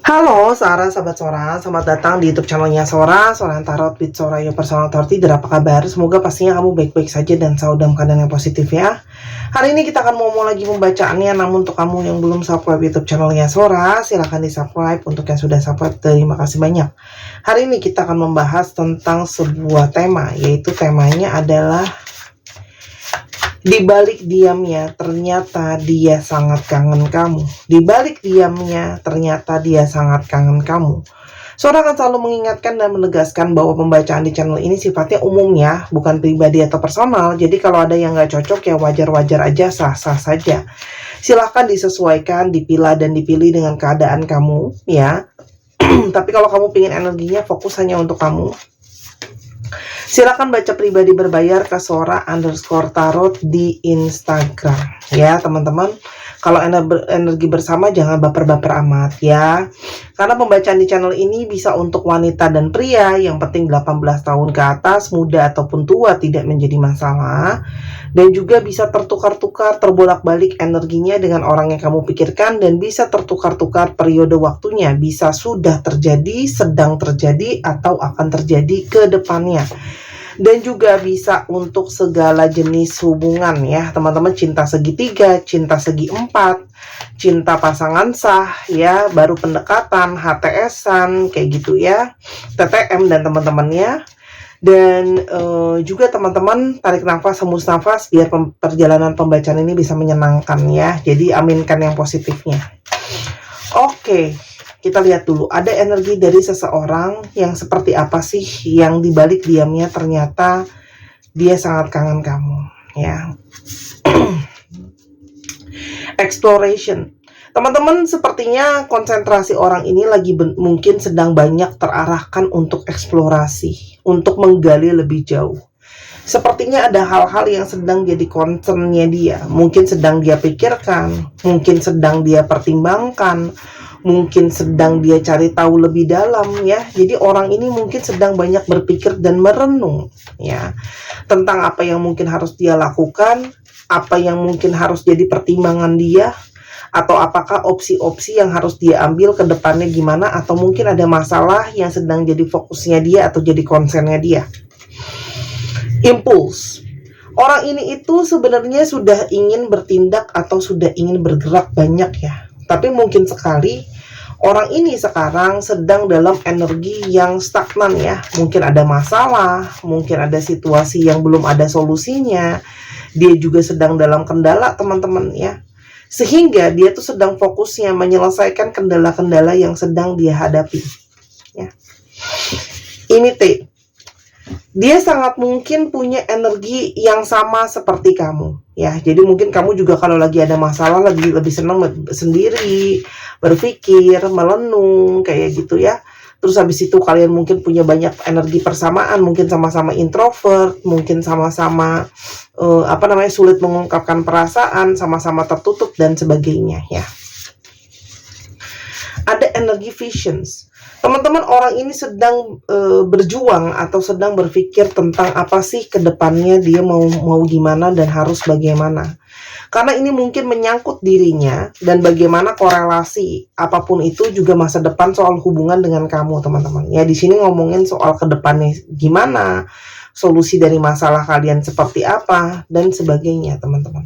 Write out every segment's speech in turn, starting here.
Halo Sarah, sahabat Sora, selamat datang di YouTube channelnya Sora Tarot with Sora, your personal authority. Dan apa kabar? Semoga pastinya kamu baik-baik saja dan selalu dalam keadaan yang positif ya. Hari ini kita akan mau lagi pembacaannya, namun untuk kamu yang belum subscribe YouTube channelnya Sora, silahkan di subscribe. Untuk yang sudah subscribe, terima kasih banyak. Hari ini kita akan membahas tentang sebuah tema, yaitu temanya adalah di balik diamnya, ternyata dia sangat kangen kamu. Di balik diamnya, ternyata dia sangat kangen kamu. Sora akan selalu mengingatkan dan menegaskan bahwa pembacaan di channel ini sifatnya umum ya, bukan pribadi atau personal. Jadi kalau ada yang nggak cocok ya wajar-wajar aja, sah-sah saja. Silahkan disesuaikan, dipilah dan dipilih dengan keadaan kamu ya. Tapi kalau kamu pengen energinya fokus hanya untuk kamu, silakan baca pribadi berbayar ke Sora_tarot di Instagram ya teman-teman. Kalau energi bersama jangan baper-baper amat ya, karena pembacaan di channel ini bisa untuk wanita dan pria. Yang penting 18 tahun ke atas, muda ataupun tua tidak menjadi masalah. Dan juga bisa tertukar-tukar, terbolak-balik energinya dengan orang yang kamu pikirkan. Dan bisa tertukar-tukar periode waktunya, bisa sudah terjadi, sedang terjadi, atau akan terjadi ke depannya. Dan juga bisa untuk segala jenis hubungan ya teman-teman, cinta segitiga, cinta segi empat, cinta pasangan sah ya, baru pendekatan, HTS-an kayak gitu ya, TTM dan teman-temannya. Dan juga teman-teman tarik nafas, hembus nafas biar perjalanan pembacaan ini bisa menyenangkan ya. Jadi aminkan yang positifnya. Oke, kita lihat dulu, ada energi dari seseorang yang seperti apa sih, yang dibalik diamnya ternyata dia sangat kangen kamu ya. Exploration. Teman-teman, sepertinya konsentrasi orang ini lagi mungkin sedang banyak terarahkan untuk eksplorasi, untuk menggali lebih jauh. Sepertinya ada hal-hal yang sedang jadi concernnya dia, mungkin sedang dia pikirkan, mungkin sedang dia pertimbangkan, mungkin sedang dia cari tahu lebih dalam ya. Jadi orang ini mungkin sedang banyak berpikir dan merenung ya, tentang apa yang mungkin harus dia lakukan, apa yang mungkin harus jadi pertimbangan dia, atau apakah opsi-opsi yang harus dia ambil ke depannya gimana, atau mungkin ada masalah yang sedang jadi fokusnya dia atau jadi concernnya dia. Impuls. Orang ini itu sebenarnya sudah ingin bertindak atau sudah ingin bergerak banyak ya, tapi mungkin sekali orang ini sekarang sedang dalam energi yang stagnan ya. Mungkin ada masalah, mungkin ada situasi yang belum ada solusinya. Dia juga sedang dalam kendala teman-teman ya. Sehingga dia tuh sedang fokusnya menyelesaikan kendala-kendala yang sedang dia hadapi ya. Imitate. Dia sangat mungkin punya energi yang sama seperti kamu ya. Jadi mungkin kamu juga kalau lagi ada masalah lebih senang sendiri, berpikir, melenung kayak gitu ya. Terus habis itu kalian mungkin punya banyak energi persamaan, mungkin sama-sama introvert, mungkin sama-sama sulit mengungkapkan perasaan, sama-sama tertutup dan sebagainya ya. Ada energi visions. Teman-teman, orang ini sedang berjuang atau sedang berpikir tentang apa sih ke depannya, dia mau gimana dan harus bagaimana. Karena ini mungkin menyangkut dirinya dan bagaimana korelasi apapun itu juga masa depan soal hubungan dengan kamu, teman-teman. Ya, di sini ngomongin soal ke depannya gimana, solusi dari masalah kalian seperti apa dan sebagainya, teman-teman.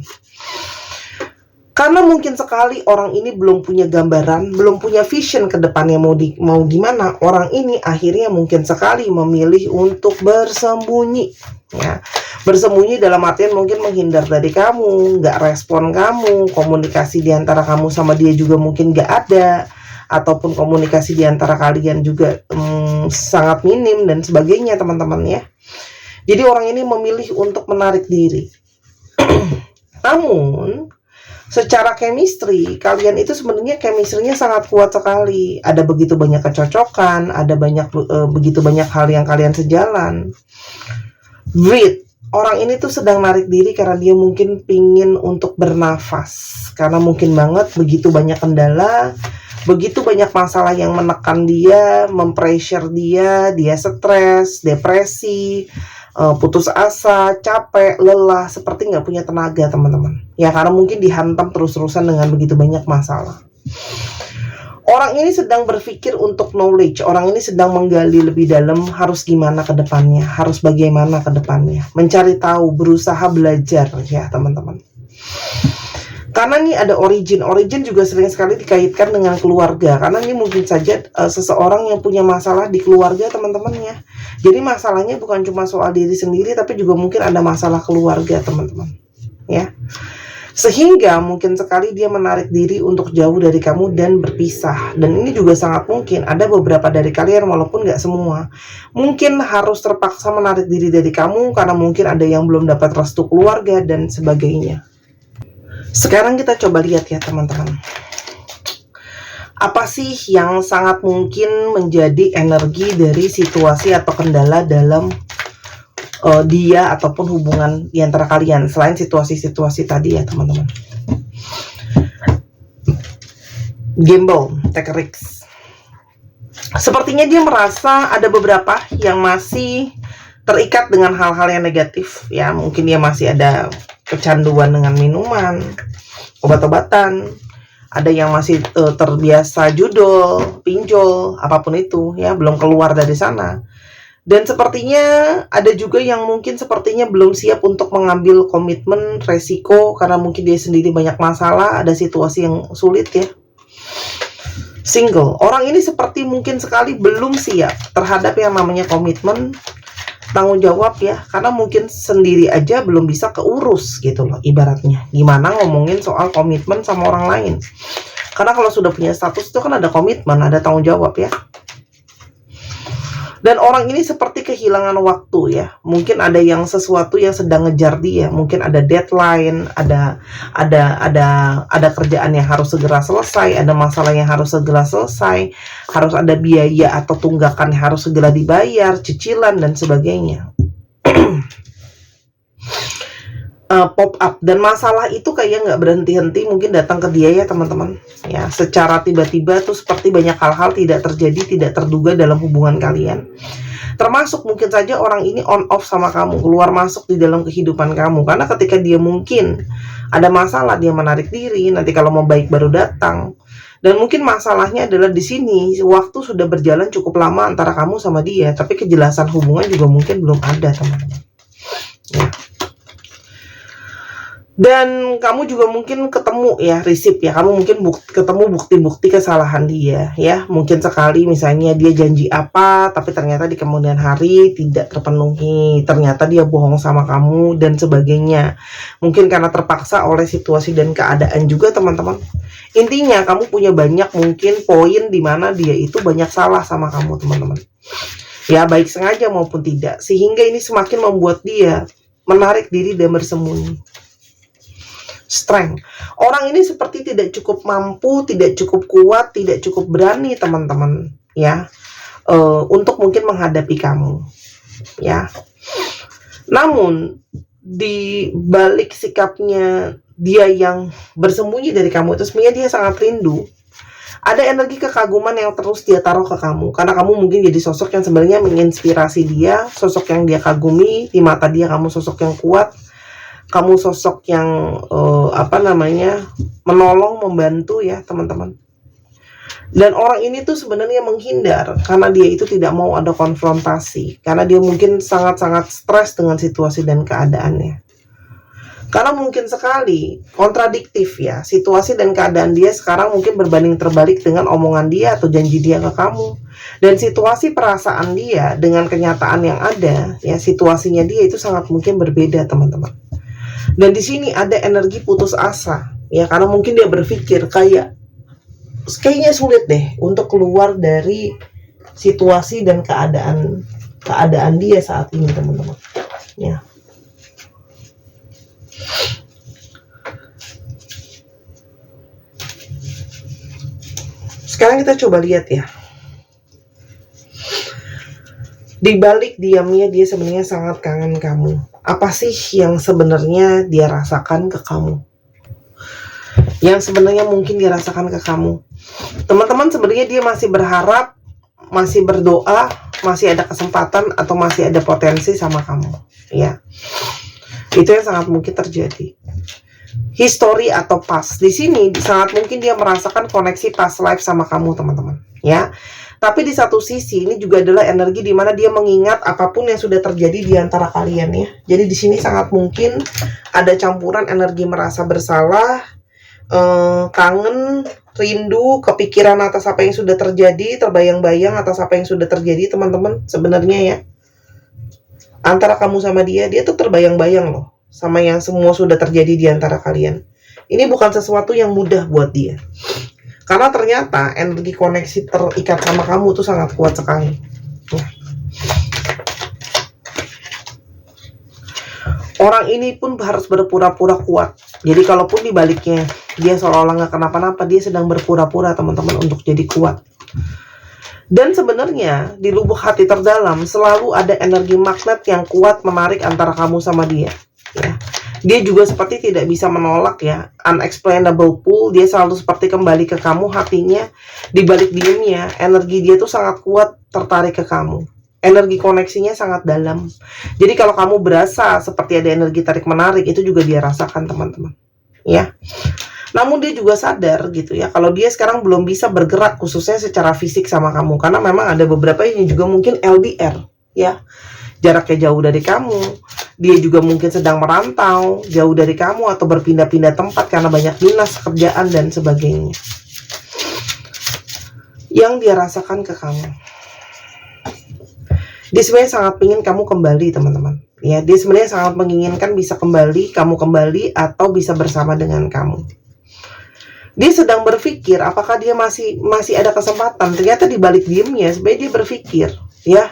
Karena mungkin sekali orang ini belum punya gambaran, belum punya vision ke depannya mau gimana, orang ini akhirnya mungkin sekali memilih untuk bersembunyi ya. Bersembunyi dalam artian mungkin menghindar dari kamu, nggak respon kamu, komunikasi di antara kamu sama dia juga mungkin nggak ada, ataupun komunikasi di antara kalian juga sangat minim dan sebagainya, teman-teman ya. Jadi orang ini memilih untuk menarik diri. Namun secara chemistry, kalian itu sebenarnya chemistry-nya sangat kuat sekali. Ada begitu banyak kecocokan, ada begitu banyak hal yang kalian sejalan. Breathe. Orang ini tuh sedang narik diri karena dia mungkin pingin untuk bernafas. Karena mungkin banget begitu banyak kendala, begitu banyak masalah yang menekan dia, mempressure dia stres, depresi, putus asa, capek, lelah, seperti nggak punya tenaga, teman-teman. Ya, karena mungkin dihantam terus-terusan dengan begitu banyak masalah. Orang ini sedang berpikir untuk knowledge, orang ini sedang menggali lebih dalam harus gimana ke depannya, harus bagaimana ke depannya, mencari tahu, berusaha belajar ya teman-teman. Karena nih ada origin juga sering sekali dikaitkan dengan keluarga, karena ini mungkin saja seseorang yang punya masalah di keluarga teman-teman ya. Jadi masalahnya bukan cuma soal diri sendiri, tapi juga mungkin ada masalah keluarga teman-teman ya. Sehingga mungkin sekali dia menarik diri untuk jauh dari kamu dan berpisah. Dan ini juga sangat mungkin ada beberapa dari kalian, walaupun gak semua, mungkin harus terpaksa menarik diri dari kamu karena mungkin ada yang belum dapat restu keluarga dan sebagainya. Sekarang kita coba lihat ya teman-teman, apa sih yang sangat mungkin menjadi energi dari situasi atau kendala dalam dia ataupun hubungan di antara kalian, selain situasi-situasi tadi ya teman-teman. Gamble, take a risk. Sepertinya dia merasa ada beberapa yang masih terikat dengan hal-hal yang negatif ya. Mungkin dia masih ada kecanduan dengan minuman, obat-obatan, ada yang masih terbiasa judol, pinjol, apapun itu ya, belum keluar dari sana. Dan sepertinya ada juga yang mungkin sepertinya belum siap untuk mengambil komitmen, resiko, karena mungkin dia sendiri banyak masalah, ada situasi yang sulit ya. Single, orang ini seperti mungkin sekali belum siap terhadap yang namanya komitmen, tanggung jawab ya, karena mungkin sendiri aja belum bisa keurus gitu loh ibaratnya. Gimana ngomongin soal komitmen sama orang lain, karena kalau sudah punya status itu kan ada komitmen, ada tanggung jawab ya. Dan orang ini seperti kehilangan waktu ya. Mungkin ada yang sesuatu yang sedang ngejar dia. Mungkin ada deadline, ada kerjaan yang harus segera selesai, ada masalah yang harus segera selesai, harus ada biaya atau tunggakan yang harus segera dibayar, cicilan dan sebagainya. Pop up, dan masalah itu kayak nggak berhenti-henti mungkin datang ke dia ya teman-teman ya, secara tiba-tiba tuh seperti banyak hal-hal tidak terjadi, tidak terduga dalam hubungan kalian. Termasuk mungkin saja orang ini on off sama kamu, keluar masuk di dalam kehidupan kamu, karena ketika dia mungkin ada masalah dia menarik diri, nanti kalau mau baik baru datang. Dan mungkin masalahnya adalah di sini waktu sudah berjalan cukup lama antara kamu sama dia, tapi kejelasan hubungan juga mungkin belum ada teman-teman ya. Dan kamu juga mungkin ketemu ya, receive ya, kamu mungkin ketemu bukti-bukti kesalahan dia ya. Mungkin sekali misalnya dia janji apa, tapi ternyata di kemudian hari tidak terpenuhi, ternyata dia bohong sama kamu dan sebagainya. Mungkin karena terpaksa oleh situasi dan keadaan juga teman-teman. Intinya kamu punya banyak mungkin poin di mana dia itu banyak salah sama kamu teman-teman ya, baik sengaja maupun tidak, sehingga ini semakin membuat dia menarik diri dan bersembunyi. Strength, orang ini seperti tidak cukup mampu, tidak cukup kuat, tidak cukup berani teman-teman ya, untuk mungkin menghadapi kamu ya. Namun di balik sikapnya dia yang bersembunyi dari kamu itu, sebenarnya dia sangat rindu. Ada energi kekaguman yang terus dia taruh ke kamu, karena kamu mungkin jadi sosok yang sebenarnya menginspirasi dia, sosok yang dia kagumi. Di mata dia kamu sosok yang kuat, kamu sosok yang menolong, membantu ya teman-teman. Dan orang ini tuh sebenarnya menghindar karena dia itu tidak mau ada konfrontasi, karena dia mungkin sangat-sangat stres dengan situasi dan keadaannya. Karena mungkin sekali kontradiktif ya, situasi dan keadaan dia sekarang mungkin berbanding terbalik dengan omongan dia atau janji dia ke kamu. Dan situasi perasaan dia dengan kenyataan yang ada ya, situasinya dia itu sangat mungkin berbeda teman-teman. Dan di sini ada energi putus asa ya, karena mungkin dia berpikir kayaknya sulit deh untuk keluar dari situasi dan keadaan dia saat ini teman-teman ya. Sekarang kita coba lihat ya, di balik diamnya dia sebenarnya sangat kangen kamu. Apa sih yang sebenarnya dia rasakan ke kamu? Yang sebenarnya mungkin dia rasakan ke kamu. Teman-teman, sebenarnya dia masih berharap, masih berdoa, masih ada kesempatan atau masih ada potensi sama kamu. Ya, itu yang sangat mungkin terjadi. history atau past. Di sini sangat mungkin dia merasakan koneksi past life sama kamu, teman-teman, ya. Tapi di satu sisi ini juga adalah energi di mana dia mengingat apapun yang sudah terjadi di antara kalian, ya. Jadi di sini sangat mungkin ada campuran energi merasa bersalah, kangen, rindu, kepikiran atas apa yang sudah terjadi, terbayang-bayang atas apa yang sudah terjadi, teman-teman. Sebenarnya ya, antara kamu sama dia tuh terbayang-bayang loh sama yang semua sudah terjadi di antara kalian. Ini bukan sesuatu yang mudah buat dia. Karena ternyata energi koneksi terikat sama kamu tuh sangat kuat sekali. Orang ini pun harus berpura-pura kuat. Jadi kalaupun dibaliknya dia seolah-olah nggak kenapa-napa, dia sedang berpura-pura, teman-teman, untuk jadi kuat. Dan sebenarnya di lubuk hati terdalam selalu ada energi magnet yang kuat menarik antara kamu sama dia. Ya. Dia juga seperti tidak bisa menolak, ya, unexplainable pull. Dia selalu seperti kembali ke kamu hatinya. Di balik diemnya, energi dia tuh sangat kuat tertarik ke kamu. Energi koneksinya sangat dalam. Jadi kalau kamu berasa seperti ada energi tarik menarik, itu juga dia rasakan, teman-teman, ya. Namun dia juga sadar gitu ya, kalau dia sekarang belum bisa bergerak khususnya secara fisik sama kamu, karena memang ada beberapa yang juga mungkin LDR, ya, jaraknya jauh dari kamu. Dia juga mungkin sedang merantau jauh dari kamu atau berpindah-pindah tempat karena banyak dinas, kerjaan, dan sebagainya. Yang dia rasakan ke kamu, dia sebenarnya sangat ingin kamu kembali, teman-teman. Ya, dia sebenarnya sangat menginginkan bisa kembali, kamu kembali, atau bisa bersama dengan kamu. Dia sedang berpikir apakah dia masih ada kesempatan. Ternyata di balik diemnya sebenarnya dia berpikir, ya,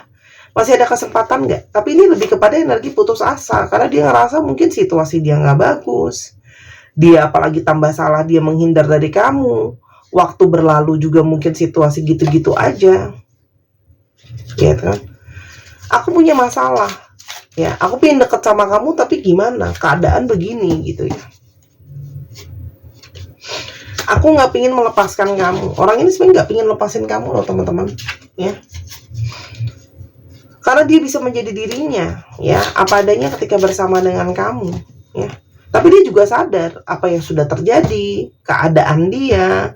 masih ada kesempatan nggak? Tapi ini lebih kepada energi putus asa, karena dia ngerasa mungkin situasi dia nggak bagus. Dia apalagi tambah salah, dia menghindar dari kamu. Waktu berlalu juga mungkin situasi gitu-gitu aja, ya kan? Aku punya masalah, ya. Aku pengen deket sama kamu, tapi gimana? Keadaan begini, gitu ya. Aku nggak pingin melepaskan kamu. Orang ini sebenarnya nggak pingin lepasin kamu loh, teman-teman, ya. Karena dia bisa menjadi dirinya, ya, apa adanya ketika bersama dengan kamu, ya. Tapi dia juga sadar apa yang sudah terjadi, keadaan dia,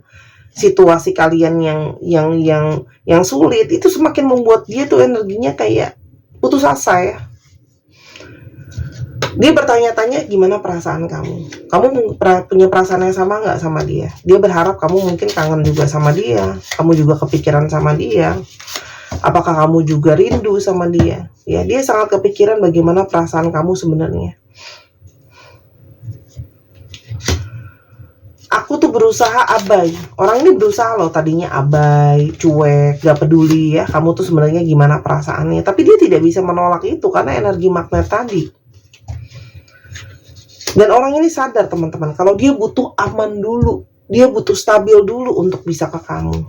situasi kalian yang sulit itu semakin membuat dia tuh energinya kayak putus asa, ya. Dia bertanya-tanya gimana perasaan kamu. Kamu punya perasaan yang sama nggak sama dia? Dia berharap kamu mungkin kangen juga sama dia, kamu juga kepikiran sama dia. Apakah kamu juga rindu sama dia? Ya, dia sangat kepikiran bagaimana perasaan kamu sebenarnya. Aku tuh berusaha abai. Orang ini berusaha loh, tadinya abai, cuek, gak peduli ya kamu tuh sebenarnya gimana perasaannya. Tapi dia tidak bisa menolak itu karena energi magnet tadi. Dan orang ini sadar, teman-teman, kalau dia butuh aman dulu, dia butuh stabil dulu untuk bisa ke kamu.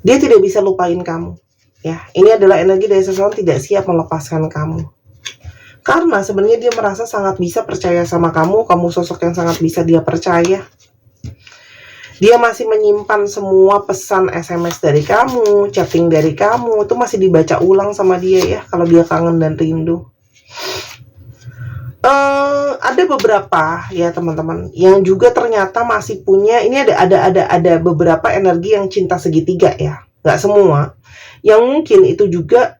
Dia tidak bisa lupain kamu, ya. Ini adalah energi dari seseorang tidak siap melepaskan kamu. Karena sebenarnya dia merasa sangat bisa percaya sama kamu, kamu sosok yang sangat bisa dia percaya. Dia masih menyimpan semua pesan SMS dari kamu, chatting dari kamu, itu masih dibaca ulang sama dia, ya, kalau dia kangen dan rindu. Ada beberapa, ya, teman-teman, yang juga ternyata masih punya, ini ada beberapa energi yang cinta segitiga, ya, nggak semua, yang mungkin itu juga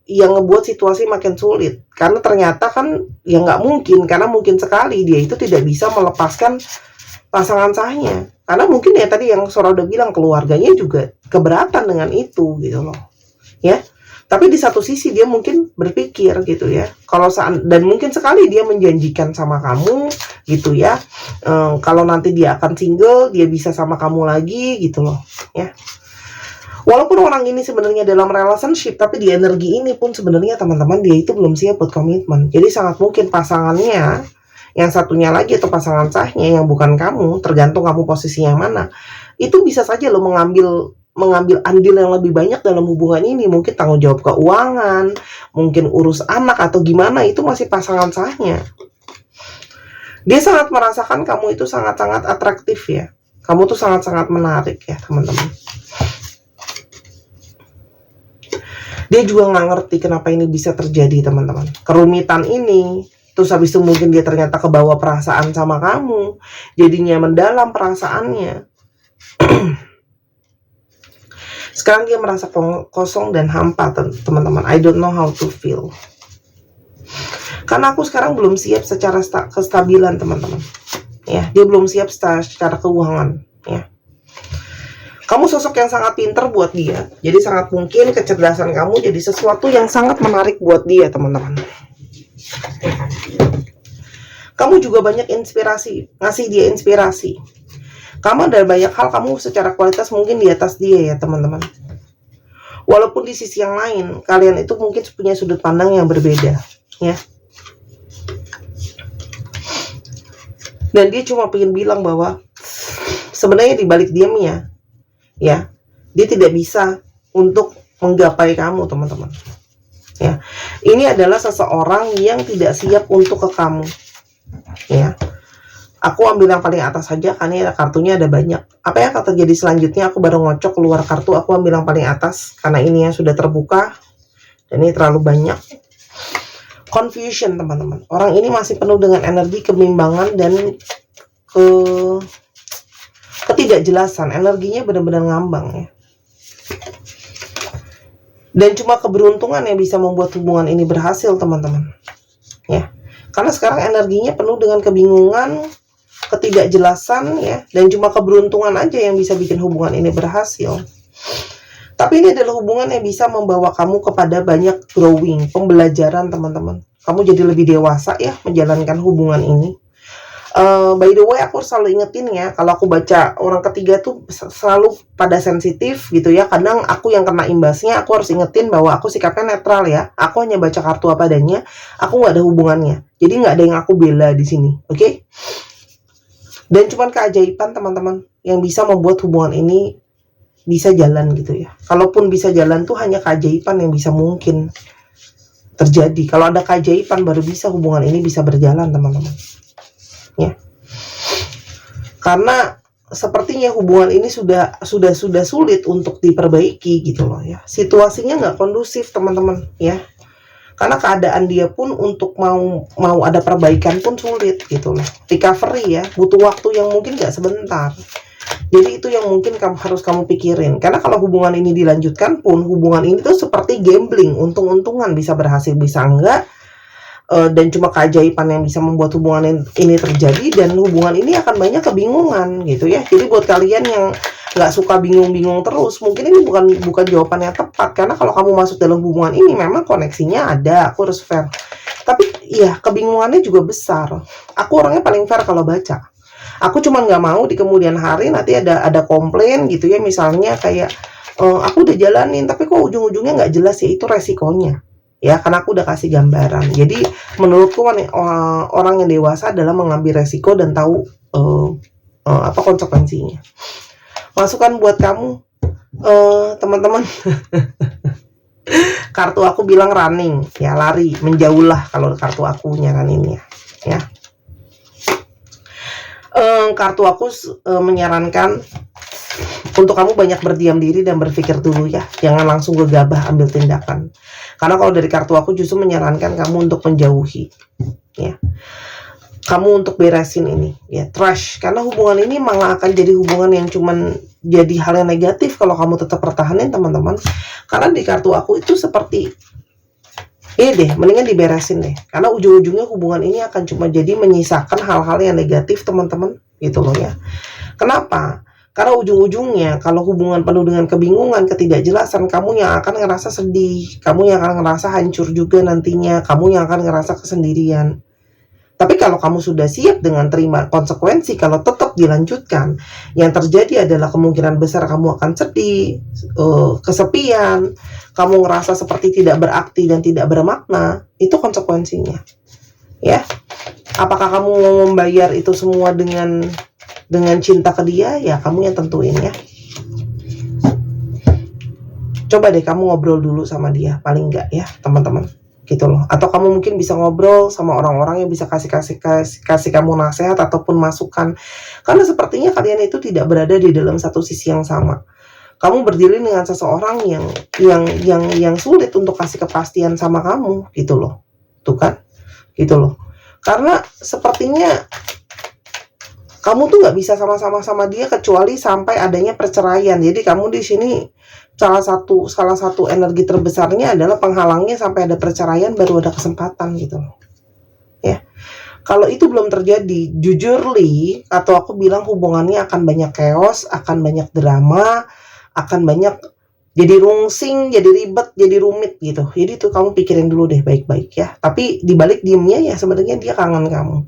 yang ngebuat situasi makin sulit, karena ternyata kan ya nggak mungkin, karena mungkin sekali dia itu tidak bisa melepaskan pasangan sahnya, karena mungkin ya tadi yang Sora udah bilang, keluarganya juga keberatan dengan itu, gitu loh, ya. Tapi di satu sisi dia mungkin berpikir gitu ya, kalau dan mungkin sekali dia menjanjikan sama kamu gitu ya, kalau nanti dia akan single, dia bisa sama kamu lagi gitu loh, ya. Walaupun orang ini sebenarnya dalam relationship, tapi di energi ini pun sebenarnya, teman-teman, dia itu belum siap buat komitmen. Jadi sangat mungkin pasangannya yang satunya lagi atau pasangan sahnya yang bukan kamu, tergantung kamu posisinya mana, itu bisa saja lo mengambil andil yang lebih banyak dalam hubungan ini. Mungkin tanggung jawab keuangan, mungkin urus anak atau gimana, itu masih pasangan sahnya. Dia sangat merasakan kamu itu sangat-sangat atraktif, ya. Kamu tuh sangat-sangat menarik, ya, teman-teman. Dia juga nggak ngerti kenapa ini bisa terjadi, teman-teman. Kerumitan ini, terus habis itu mungkin dia ternyata kebawa perasaan sama kamu, jadinya mendalam perasaannya. Sekarang dia merasa kosong dan hampa, teman-teman. I don't know how to feel. Karena aku sekarang belum siap secara kestabilan, teman-teman. Ya, dia belum siap secara keuangan. Ya, kamu sosok yang sangat pintar buat dia. Jadi sangat mungkin kecerdasan kamu jadi sesuatu yang sangat menarik buat dia, teman-teman. Kamu juga banyak inspirasi, ngasih dia inspirasi. Kamu ada banyak hal kamu secara kualitas mungkin di atas dia ya, teman-teman. Walaupun di sisi yang lain, kalian itu mungkin punya sudut pandang yang berbeda, ya. Dan dia cuma pengen bilang bahwa sebenarnya di balik diamnya, ya, dia tidak bisa untuk menggapai kamu, teman-teman. Ya, ini adalah seseorang yang tidak siap untuk ke kamu. Ya, aku ambil yang paling atas saja karena kartunya ada banyak. Apa yang akan terjadi selanjutnya? Aku baru ngocok keluar kartu. Aku ambil yang paling atas karena ini yang sudah terbuka dan ini terlalu banyak. Confusion, teman-teman. Orang ini masih penuh dengan energi kebimbangan dan ketidakjelasan. Energinya benar-benar ngambang ya. Dan cuma keberuntungan yang bisa membuat hubungan ini berhasil, teman-teman. Ya. Karena sekarang energinya penuh dengan kebingungan, ketidakjelasan ya, dan cuma keberuntungan aja yang bisa bikin hubungan ini berhasil. Tapi ini adalah hubungan yang bisa membawa kamu kepada banyak growing, pembelajaran, teman-teman. Kamu jadi lebih dewasa ya menjalankan hubungan ini. By the way, aku selalu ingetin ya, kalau aku baca orang ketiga tuh selalu pada sensitif gitu ya. Kadang aku yang kena imbasnya, aku harus ingetin bahwa aku sikapnya netral ya. Aku hanya baca kartu apa adanya, aku nggak ada hubungannya. Jadi nggak ada yang aku bela di sini, oke? Dan cuman keajaiban, teman-teman, yang bisa membuat hubungan ini bisa jalan gitu ya. Kalaupun bisa jalan tuh hanya keajaiban yang bisa mungkin terjadi. Kalau ada keajaiban baru bisa hubungan ini bisa berjalan, teman-teman. Ya. Karena sepertinya hubungan ini sudah sulit untuk diperbaiki gitu loh ya. Situasinya nggak kondusif, teman-teman ya. Karena keadaan dia pun untuk mau ada perbaikan pun sulit gitu loh. Recovery ya, butuh waktu yang mungkin nggak sebentar. Jadi itu yang mungkin harus kamu pikirin. Karena kalau hubungan ini dilanjutkan pun, hubungan ini tuh seperti gambling, untung-untungan, bisa berhasil bisa enggak. Dan cuma keajaiban yang bisa membuat hubungan ini terjadi, dan hubungan ini akan banyak kebingungan gitu ya. Jadi buat kalian yang nggak suka bingung-bingung terus, mungkin ini bukan jawaban yang tepat. Karena kalau kamu masuk dalam hubungan ini memang koneksinya ada, aku harus fair. Tapi iya, kebingungannya juga besar. Aku orangnya paling fair kalau baca. Aku cuma nggak mau di kemudian hari nanti ada komplain gitu ya, misalnya kayak aku udah jalanin tapi kok ujung-ujungnya nggak jelas ya, itu resikonya. Ya, karena aku udah kasih gambaran. Jadi menurutku orang yang dewasa adalah mengambil resiko dan tahu apa konsekuensinya. Masukan buat kamu, teman-teman. Kartu aku bilang running, ya lari, menjauhlah kalau kartu akunya kan ini ya. Kartu aku menyarankan untuk kamu banyak berdiam diri dan berpikir dulu ya. Jangan langsung gegabah ambil tindakan. Karena kalau dari kartu aku justru menyarankan kamu untuk menjauhi ya. Kamu untuk beresin ini ya, trash. Karena hubungan ini malah akan jadi hubungan yang cuman jadi hal yang negatif kalau kamu tetap pertahanin, teman-teman. Karena di kartu aku itu seperti mendingan diberesin deh. Karena ujung-ujungnya hubungan ini akan cuma jadi menyisakan hal-hal yang negatif, teman-teman. Gitu loh ya. Kenapa? Karena ujung-ujungnya kalau hubungan penuh dengan kebingungan, ketidakjelasan, kamu yang akan ngerasa sedih, kamu yang akan ngerasa hancur juga nantinya, kamu yang akan ngerasa kesendirian. Tapi kalau kamu sudah siap dengan terima konsekuensi, kalau tetap dilanjutkan, yang terjadi adalah kemungkinan besar kamu akan sedih, kesepian, kamu ngerasa seperti tidak berarti dan tidak bermakna, itu konsekuensinya. Ya, apakah kamu mau membayar itu semua dengan cinta ke dia? Ya kamu yang tentuin ya. Coba deh kamu ngobrol dulu sama dia, paling enggak ya, teman-teman. Gitu loh. Atau kamu mungkin bisa ngobrol sama orang-orang yang bisa kasih kamu nasihat ataupun masukan. Karena sepertinya kalian itu tidak berada di dalam satu sisi yang sama. Kamu berdiri dengan seseorang yang sulit untuk kasih kepastian sama kamu gitu loh. Tuh kan? Gitu loh. Karena sepertinya kamu tuh nggak bisa sama-sama sama dia kecuali sampai adanya perceraian. Jadi kamu di sini salah satu energi terbesarnya adalah penghalangnya sampai ada perceraian baru ada kesempatan gitu loh. Ya. Kalau itu belum terjadi, jujur Li, atau aku bilang hubungannya akan banyak chaos, akan banyak drama, akan banyak jadi rungsing, jadi ribet, jadi rumit gitu. Jadi tuh kamu pikirin dulu deh baik-baik ya. Tapi dibalik diemnya ya sebenarnya dia kangen kamu.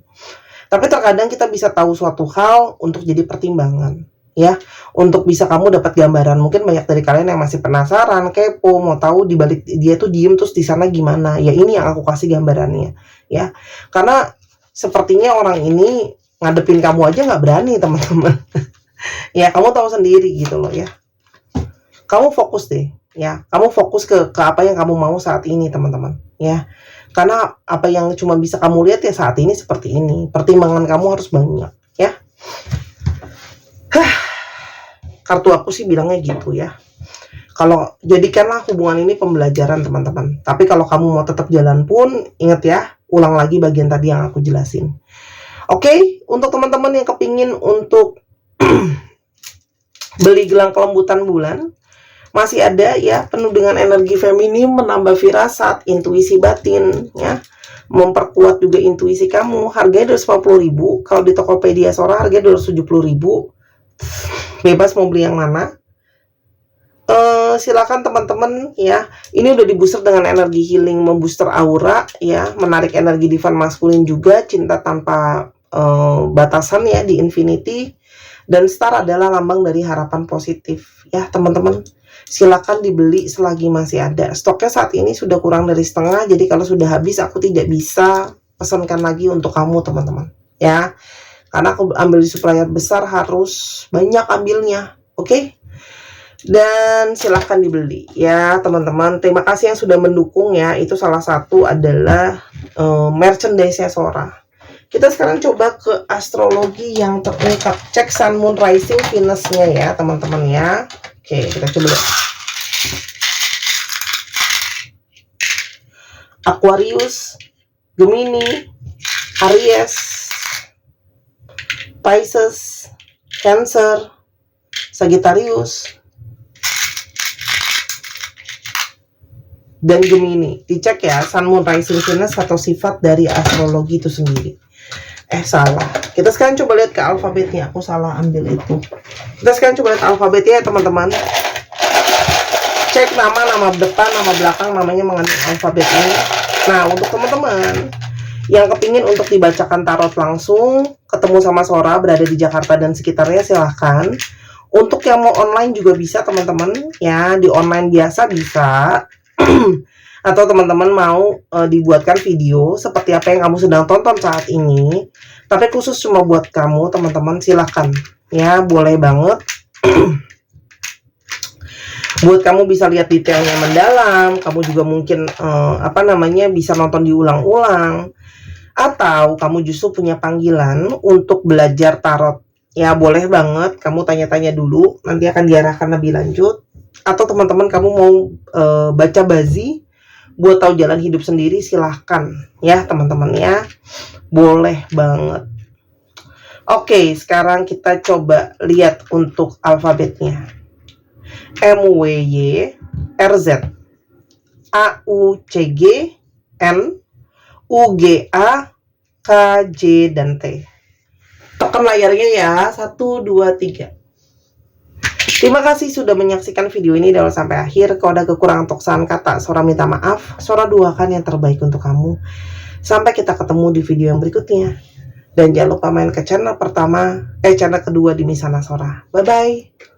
Tapi terkadang kita bisa tahu suatu hal untuk jadi pertimbangan ya, untuk bisa kamu dapat gambaran. Mungkin banyak dari kalian yang masih penasaran, kepo, mau tahu dibalik dia tuh diem terus di sana gimana. Ya ini yang aku kasih gambarannya ya. Karena sepertinya orang ini ngadepin kamu aja nggak berani teman-teman. Ya kamu tahu sendiri gitu loh ya. Kamu fokus deh ya. Kamu fokus ke apa yang kamu mau saat ini teman-teman ya. Karena apa yang cuma bisa kamu lihat ya saat ini seperti ini. Pertimbangan kamu harus banyak ya. Kartu aku sih bilangnya gitu ya. Kalau jadikanlah hubungan ini pembelajaran teman-teman. Tapi kalau kamu mau tetap jalan pun ingat ya, ulang lagi bagian tadi yang aku jelasin. Oke, untuk teman-teman yang kepingin untuk beli gelang kelembutan bulan, masih ada ya, penuh dengan energi feminim, menambah firasat, intuisi batin ya, memperkuat juga intuisi kamu. Harganya 250.000. Kalau di Tokopedia Sora harganya 270.000. Bebas mau beli yang mana. Silakan teman-teman ya. Ini udah dibooster dengan energi healing, membooster aura ya, menarik energi divine maskulin juga, cinta tanpa batasan ya di Infinity. Dan star adalah lambang dari harapan positif ya teman-teman. Silakan dibeli selagi masih ada. Stoknya saat ini sudah kurang dari setengah, jadi kalau sudah habis aku tidak bisa pesankan lagi untuk kamu teman-teman ya. Karena aku ambil di supplier besar harus banyak ambilnya. Oke? Dan silahkan dibeli ya teman-teman. Terima kasih yang sudah mendukung ya. Itu salah satu adalah merchandise-nya Sora. Kita sekarang coba ke astrologi yang terungkap. Cek Sun, Moon, Rising, Venus-nya ya teman-teman ya. Oke, kita coba lihat. Aquarius, Gemini, Aries, Pisces, Cancer, Sagittarius, dan Gemini. Dicek ya, Sun, Moon, Rising, Venus atau sifat dari astrologi itu sendiri. Salah. Kita sekarang coba lihat ke alfabetnya. Aku salah ambil itu. Kita sekarang coba lihat alfabetnya ya teman-teman. Cek nama depan, nama belakang, namanya mengandung alfabet ini. Nah, untuk teman-teman yang kepingin untuk dibacakan tarot langsung, ketemu sama Sora, berada di Jakarta dan sekitarnya, silahkan. Untuk yang mau online juga bisa teman-teman ya, di online biasa bisa. Atau teman-teman mau dibuatkan video seperti apa yang kamu sedang tonton saat ini, tapi khusus cuma buat kamu teman-teman, silahkan ya, boleh banget. Buat kamu bisa lihat detailnya mendalam, kamu juga mungkin bisa nonton diulang-ulang, atau kamu justru punya panggilan untuk belajar tarot ya, boleh banget kamu tanya-tanya dulu, nanti akan diarahkan lebih lanjut. Atau teman-teman kamu mau baca bazi buat tahu jalan hidup sendiri, silahkan ya teman-teman ya, boleh banget. Oke, sekarang kita coba lihat untuk alfabetnya. MWY RZ AUCG N UGA KJ dan T. Tekan layarnya ya, 1, 2, 3. Terima kasih sudah menyaksikan video ini dari sampai akhir. Kalau ada kekurangan untuk saran kata, Sora minta maaf. Sora doakan yang terbaik untuk kamu. Sampai kita ketemu di video yang berikutnya. Dan jangan lupa main ke channel kedua di Misana Sora. Bye-bye.